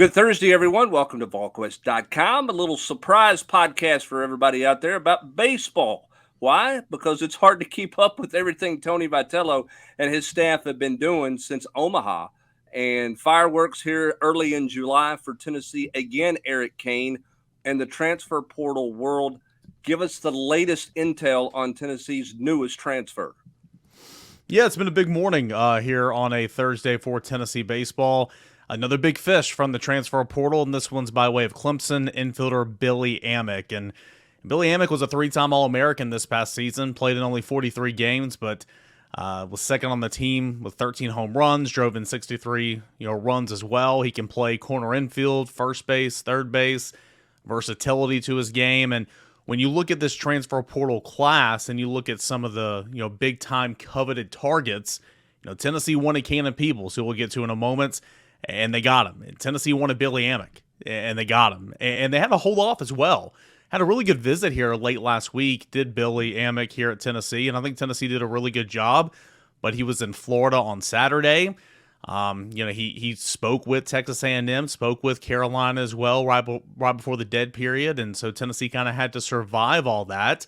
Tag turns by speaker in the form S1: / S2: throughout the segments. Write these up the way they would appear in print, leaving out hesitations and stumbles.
S1: Good Thursday, everyone. Welcome to Volquest.com. A little surprise podcast for everybody out there about baseball. Why? Because it's hard to keep up with everything Tony Vitello and his staff have been doing since Omaha. And fireworks here early in July for Tennessee. Again, Eric Cain and the transfer portal world. Give us the latest intel on Tennessee's newest transfer.
S2: Yeah, it's been a big morning here on a Thursday for Tennessee baseball. Another big fish from the transfer portal, and this one's by way of Clemson infielder Billy Amick. And Billy Amick was a three-time All-American this past season, played in only 43 games, but was second on the team with 13 home runs, drove in 63 runs as well. He can play corner infield, first base, third base, versatility to his game. And when you look at this transfer portal class and you look at some of the big time coveted targets, Tennessee wanted Cain Peoples, who we'll get to in a moment, and they got him. And Tennessee wanted Billy Amick, and they got him. And they had to hold off as well. Had a really good visit here late last week, did Billy Amick here at Tennessee, and I think Tennessee did a really good job. But he was in Florida on Saturday. He spoke with Texas A&M, spoke with Carolina as well right before the dead period, and so Tennessee kind of had to survive all that.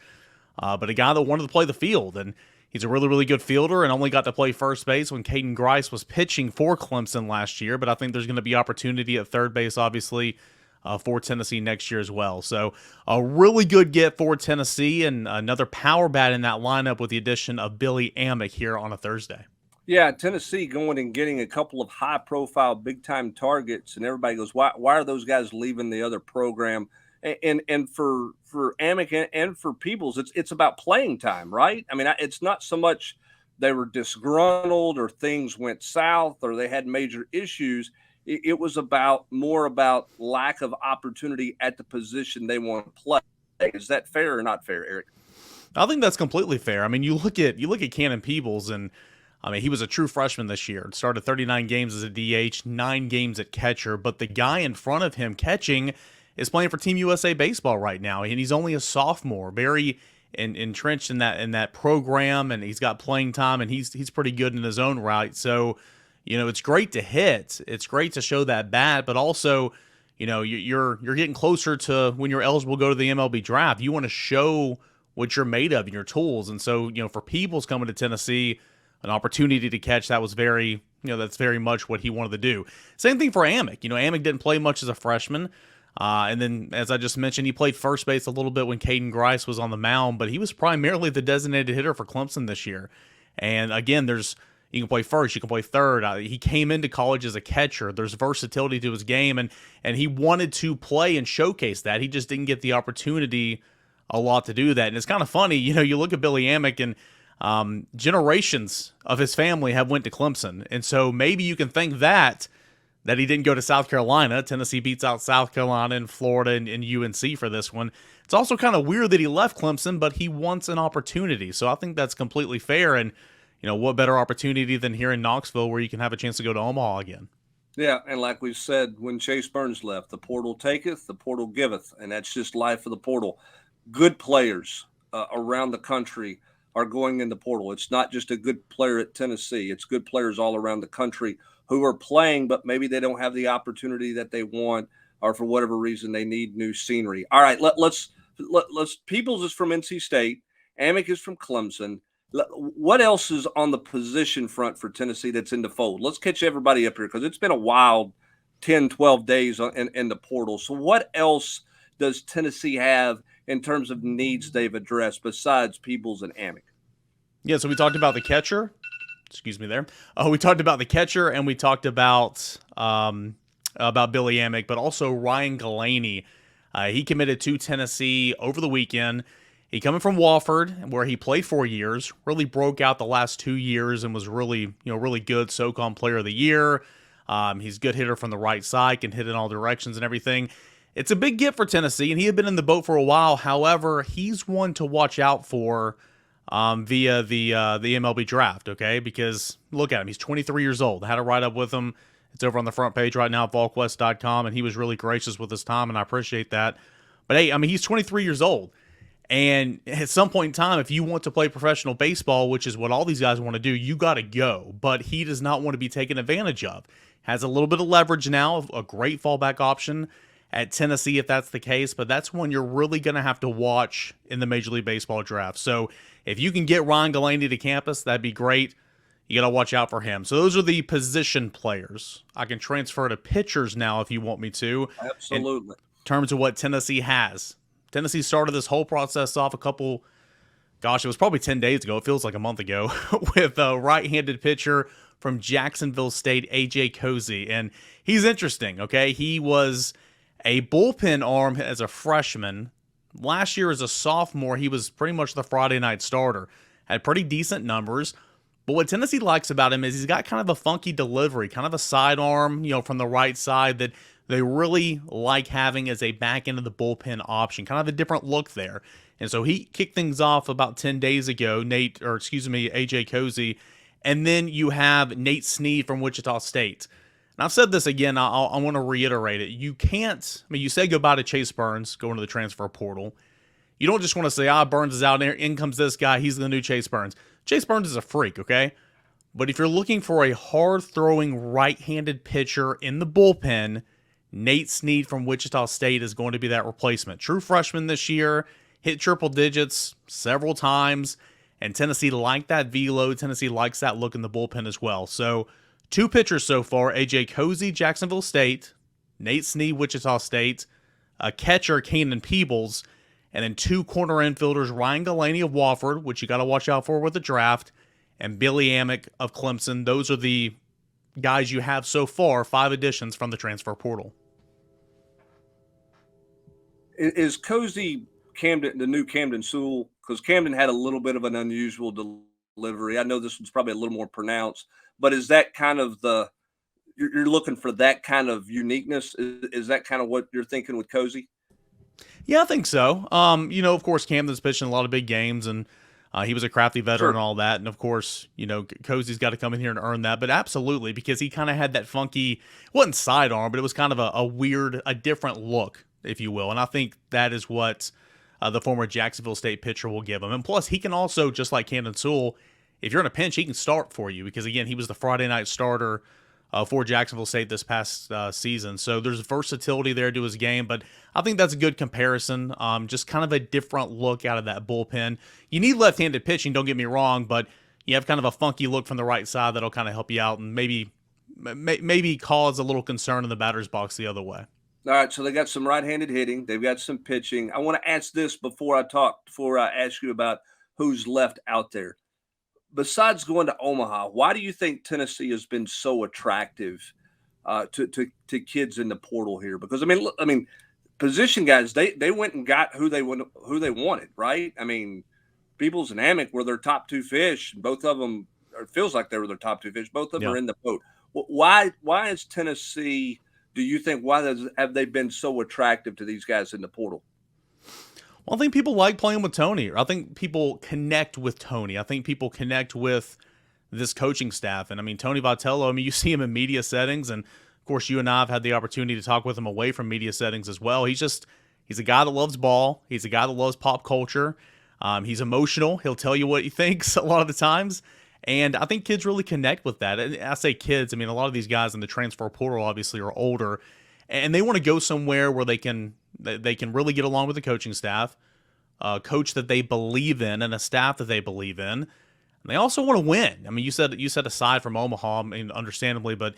S2: But a guy that wanted to play the field, and he's a really, really good fielder and only got to play first base when Caden Grice was pitching for Clemson last year. But I think there's going to be opportunity at third base, obviously, for Tennessee next year as well. So a really good get for Tennessee, and another power bat in that lineup with the addition of Billy Amick here on a Thursday.
S1: Yeah, Tennessee going and getting a couple of high-profile, big-time targets, and everybody goes, "Why are those guys leaving the other program?" And for Amick and for Peoples, it's about playing time, right? I mean, it's not so much they were disgruntled or things went south or they had major issues. It was more about lack of opportunity at the position they want to play. Is that fair or not fair, Eric?
S2: I think that's completely fair. I mean, you look at Cain Peoples, and I mean, he was a true freshman this year. Started 39 games as a DH, 9 games at catcher, but the guy in front of him catching is playing for Team USA baseball right now, and he's only a sophomore, very entrenched in that program, and he's got playing time, and he's pretty good in his own right. So, it's great to hit, it's great to show that bat, but also, you're getting closer to when you're eligible to go to the MLB draft. You want to show what you're made of and your tools, and so for Peoples coming to Tennessee, an opportunity to catch, that was that's very much what he wanted to do. Same thing for Amick. Amick didn't play much as a freshman. And then, as I just mentioned, he played first base a little bit when Caden Grice was on the mound, but he was primarily the designated hitter for Clemson this year. And again, you can play first, you can play third. He came into college as a catcher. There's versatility to his game, and he wanted to play and showcase that. He just didn't get the opportunity a lot to do that. And it's kind of funny, you look at Billy Amick, and generations of his family have went to Clemson, and so maybe you can thank that he didn't go to South Carolina. Tennessee beats out South Carolina and Florida and UNC for this one. It's also kind of weird that he left Clemson, but he wants an opportunity, so I think that's completely fair. And what better opportunity than here in Knoxville, where you can have a chance to go to Omaha again.
S1: Yeah, and like we've said, when Chase Burns left, the portal taketh, the portal giveth, and that's just life of the portal. Good players around the country are going in the portal. It's not just a good player at Tennessee. It's good players all around the country who are playing, but maybe they don't have the opportunity that they want, or for whatever reason they need new scenery. All right, let's Peoples is from NC State. Amick is from Clemson. What else is on the position front for Tennessee that's in the fold? Let's catch everybody up here, because it's been a wild 10, 12 days in the portal. So what else does Tennessee have in terms of needs they've addressed besides Peoples and Amick?
S2: Yeah, so we talked about the catcher. Excuse me there. We talked about the catcher, and we talked about Billy Amick, but also Ryan Galaney. He committed to Tennessee over the weekend. He coming from Wofford, where he played 4 years, really broke out the last 2 years and was really good SoCon Player of the Year. He's a good hitter from the right side, can hit in all directions and everything. It's a big get for Tennessee, and he had been in the boat for a while. However, he's one to watch out for via the MLB draft, okay? Because look at him. He's 23 years old. I had a write-up with him. It's over on the front page right now at Volquest.com, and he was really gracious with his time, and I appreciate that. But, hey, I mean, he's 23 years old. And at some point in time, if you want to play professional baseball, which is what all these guys want to do, you got to go. But he does not want to be taken advantage of. has a little bit of leverage now, a great fallback option at Tennessee if that's the case, but that's one you're really going to have to watch in the Major League Baseball draft. So if you can get Ryan Galaney to campus, that'd be great. You got to watch out for him. So those are the position players. I can transfer to pitchers now if you want me to.
S1: Absolutely.
S2: In terms of what Tennessee has. Tennessee started this whole process off it was probably 10 days ago. It feels like a month ago with a right-handed pitcher from Jacksonville State, A.J. Cozy. And he's interesting, okay? He was a bullpen arm as a freshman. Last year as a sophomore, he was pretty much the Friday night starter. Had pretty decent numbers. But what Tennessee likes about him is he's got kind of a funky delivery, kind of a sidearm, from the right side that they really like having as a back end of the bullpen option, kind of a different look there. And so he kicked things off about 10 days ago, A.J. Cozy. And then you have Nate Snead from Wichita State. And I've said this again, I want to reiterate it. You can't, you say goodbye to Chase Burns going to the transfer portal. You don't just want to say, Burns is out there, in comes this guy, he's the new Chase Burns. Chase Burns is a freak, okay? But if you're looking for a hard-throwing right-handed pitcher in the bullpen, Nate Snead from Wichita State is going to be that replacement. True freshman this year, hit triple digits several times, and Tennessee liked that velo. Tennessee likes that look in the bullpen as well. So, 2 pitchers so far, A.J. Cozy, Jacksonville State, Nate Snead, Wichita State, a catcher, Cain Peebles, and then 2 corner infielders, Ryan Galaney of Wofford, which you got to watch out for with the draft, and Billy Amick of Clemson. Those are the guys you have so far, 5 additions from the transfer portal.
S1: Is Cozy Camden, the new Camden Sewell? Because Camden had a little bit of an unusual delivery. I know this one's probably a little more pronounced, but is that kind of you're looking for that kind of uniqueness? Is that kind of what you're thinking with Cozy?
S2: Yeah, I think so. Of course, Camden's pitching a lot of big games, and he was a crafty veteran and all that. And of course, Cozy's got to come in here and earn that. But absolutely, because he kind of had that funky, it wasn't sidearm, but it was kind of a different look, if you will. And I think that is what the former Jacksonville State pitcher will give him. And plus, he can also, just like Camden Sewell, if you're in a pinch, he can start for you because, again, he was the Friday night starter for Jacksonville State this past season. So there's versatility there to his game, but I think that's a good comparison. Just kind of a different look out of that bullpen. You need left-handed pitching, don't get me wrong, but you have kind of a funky look from the right side that'll kind of help you out and maybe cause a little concern in the batter's box the other way.
S1: All right, so they got some right-handed hitting. They've got some pitching. I want to ask this before I ask you about who's left out there. Besides going to Omaha, why do you think Tennessee has been so attractive to kids in the portal here? Because position guys, they went and got who they wanted, right? I mean, Peebles and Amick were their top 2 fish. Both of them, or it feels like they were their top 2 fish. Both of them are in the boat. Why is Tennessee? Do you think have they been so attractive to these guys in the portal?
S2: Well, I think people like playing with Tony. I think people connect with Tony. I think people connect with this coaching staff. And, Tony Vitello, you see him in media settings. And, of course, you and I have had the opportunity to talk with him away from media settings as well. He's a guy that loves ball. He's a guy that loves pop culture. He's emotional. He'll tell you what he thinks a lot of the times. And I think kids really connect with that. And I say kids, a lot of these guys in the transfer portal obviously are older. And they want to go somewhere where they can really get along with the coaching staff, a coach that they believe in, and a staff that they believe in. And they also want to win. You said aside from Omaha, understandably, but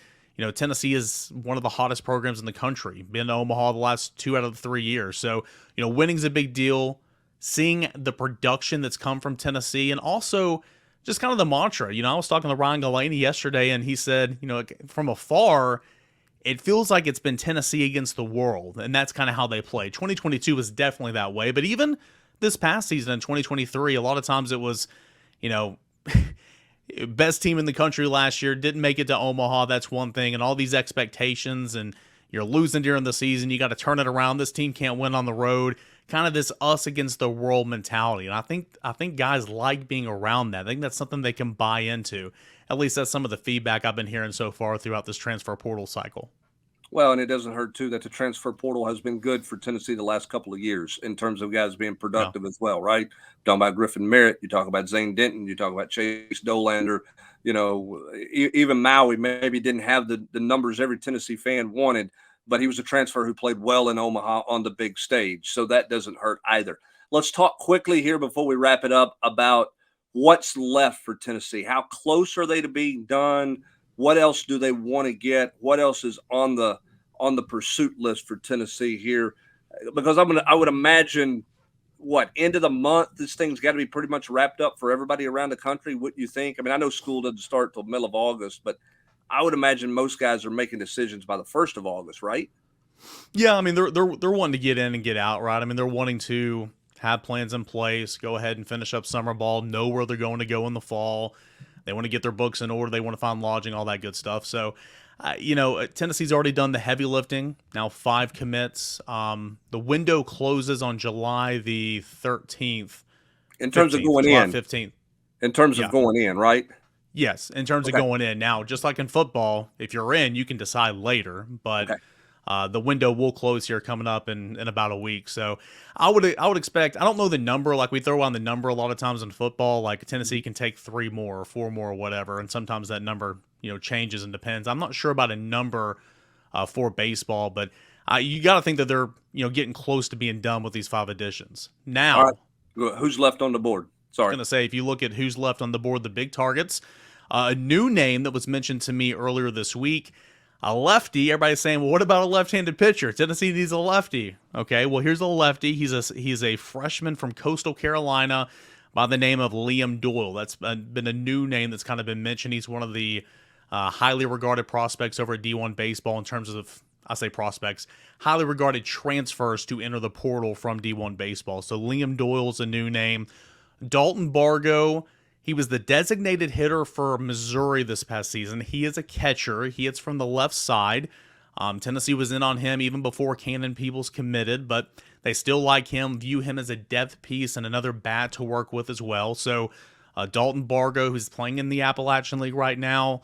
S2: Tennessee is one of the hottest programs in the country. Been to Omaha the last 2 out of the 3 years, so winning's a big deal. Seeing the production that's come from Tennessee, and also just kind of the mantra. I was talking to Ryan Galaney yesterday, and he said, from afar, it feels like it's been Tennessee against the world, and that's kind of how they play. 2022 was definitely that way, but even this past season in 2023, a lot of times it was, best team in the country last year, didn't make it to Omaha, that's one thing, and all these expectations, and you're losing during the season, you got to turn it around, this team can't win on the road, kind of this us against the world mentality, and I think guys like being around that. I think that's something they can buy into. At least that's some of the feedback I've been hearing so far throughout this transfer portal cycle.
S1: Well, and it doesn't hurt too that the transfer portal has been good for Tennessee the last couple of years in terms of guys being
S2: Yeah.
S1: productive as well, right? Talking about Griffin Merritt, you talk about Zane Denton, you talk about Chase Dolander, even Maui maybe didn't have the numbers every Tennessee fan wanted, but he was a transfer who played well in Omaha on the big stage. So that doesn't hurt either. Let's talk quickly here before we wrap it up about what's left for Tennessee. How close are they to being done? What else do they want to get? What else is on the pursuit list for Tennessee here? Because I would imagine end of the month this thing's got to be pretty much wrapped up for everybody around the country. What you think? I mean, I know school doesn't start till middle of August, but I would imagine most guys are making decisions by the 1st of August, right?
S2: Yeah, I mean they're wanting to get in and get out, right? I mean they're wanting to have plans in place, go ahead and finish up summer ball, know where they're going to go in the fall. They want to get their books in order. They want to find lodging, all that good stuff. So, Tennessee's already done the heavy lifting. Now 5 commits. The window closes on July the 13th.
S1: In terms
S2: 15th,
S1: of going
S2: July
S1: in.
S2: 15th.
S1: In terms of going in, right?
S2: Yes, in terms of going in. Now, just like in football, if you're in, you can decide later, but the window will close here coming up in about a week. So I would expect, I don't know the number, like we throw on the number a lot of times in football, like Tennessee can take 3 more or 4 more or whatever, and sometimes that number changes and depends. I'm not sure about a number for baseball, but you got to think that they're getting close to being done with these 5 additions. Now,
S1: all right. Who's left on the board? Sorry.
S2: I was going to say, if you look at who's left on the board, the big targets, a new name that was mentioned to me earlier this week, a lefty. Everybody's saying, well, what about a left-handed pitcher? Tennessee needs a lefty. Okay, well, here's a lefty. He's a freshman from Coastal Carolina by the name of Liam Doyle. That's been a new name that's kind of been mentioned. He's one of the highly regarded prospects over at D1 Baseball in terms of, I say prospects, highly regarded transfers to enter the portal from D1 Baseball. So Liam Doyle's a new name. Dalton Bargo, he was the designated hitter for Missouri this past season. He is a catcher. He hits from the left side. Tennessee was in on him even before Cain and Peebles committed, but they still like him, view him as a depth piece and another bat to work with as well. So Dalton Bargo, who's playing in the Appalachian League right now,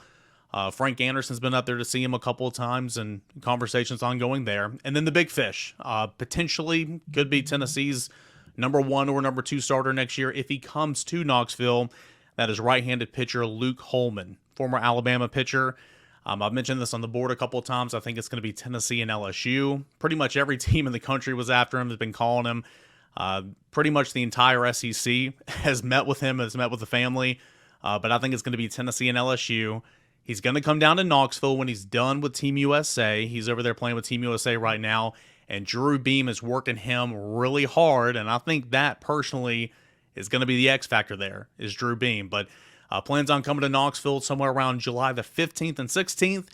S2: Frank Anderson's been up there to see him a couple of times, and conversations ongoing there. And then the big fish, potentially could be Tennessee's number 1 or number 2 starter next year if he comes to Knoxville. That is right-handed pitcher Luke Holman, former Alabama pitcher. I've mentioned this on the board a couple of times. I think it's going to be Tennessee and LSU. Pretty much every team in the country was after him, has been calling him. Pretty much the entire SEC has met with him, has met with the family. But I think it's going to be Tennessee and LSU. He's going to come down to Knoxville when he's done with Team USA. He's over there playing with Team USA right now. And Drew Beam is working him really hard. And I think that personally is going to be the X factor there, is Drew Beam. But plans on coming to Knoxville somewhere around July the 15th and 16th.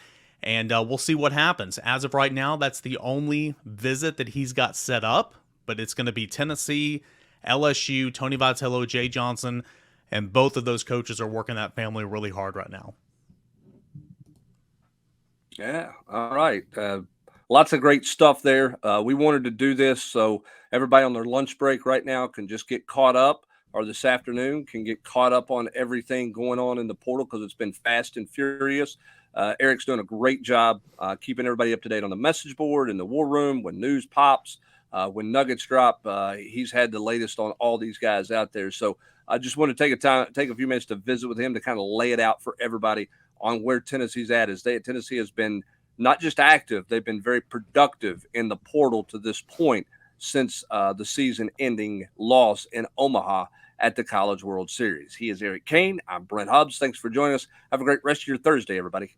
S2: And we'll see what happens. As of right now, that's the only visit that he's got set up. But it's going to be Tennessee, LSU, Tony Vitello, Jay Johnson. And both of those coaches are working that family really hard right now.
S1: Yeah. All right. Lots of great stuff there. We wanted to do this so everybody on their lunch break right now can just get caught up, or this afternoon can get caught up on everything going on in the portal, because it's been fast and furious. Eric's doing a great job keeping everybody up to date on the message board, in the war room, when news pops, when nuggets drop. He's had the latest on all these guys out there. So I just want to take a few minutes to visit with him to kind of lay it out for everybody on where Tennessee's at. Tennessee has been not just active, they've been very productive in the portal to this point since the season-ending loss in Omaha at the College World Series. He is Eric Cain. I'm Brent Hubbs. Thanks for joining us. Have a great rest of your Thursday, everybody.